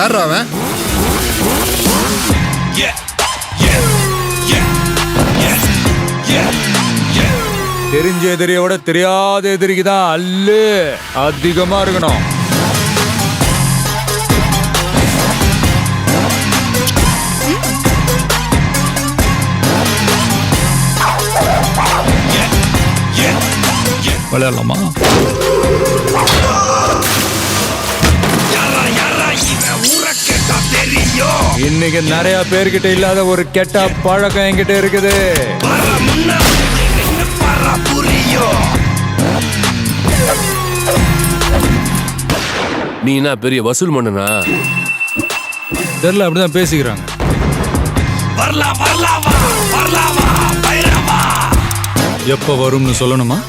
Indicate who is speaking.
Speaker 1: யாரா அவன்?
Speaker 2: தெரிஞ்ச எதிரியோட தெரியாத எதிரிக்கு தான் அல்லு அதிகமா இருக்கணும். விளையாடலாமா? இன்னைக்கு நிறைய பேர்கிட்ட இல்லாத ஒரு கெட்ட பழக்கம் என்கிட்ட இருக்குது.
Speaker 3: நீ என்ன பெரிய வசூல் மன்னனா?
Speaker 2: தெரியல, அப்படிதான் பேசிக்கிறாங்க. எப்ப வரும்னு சொல்லணுமா?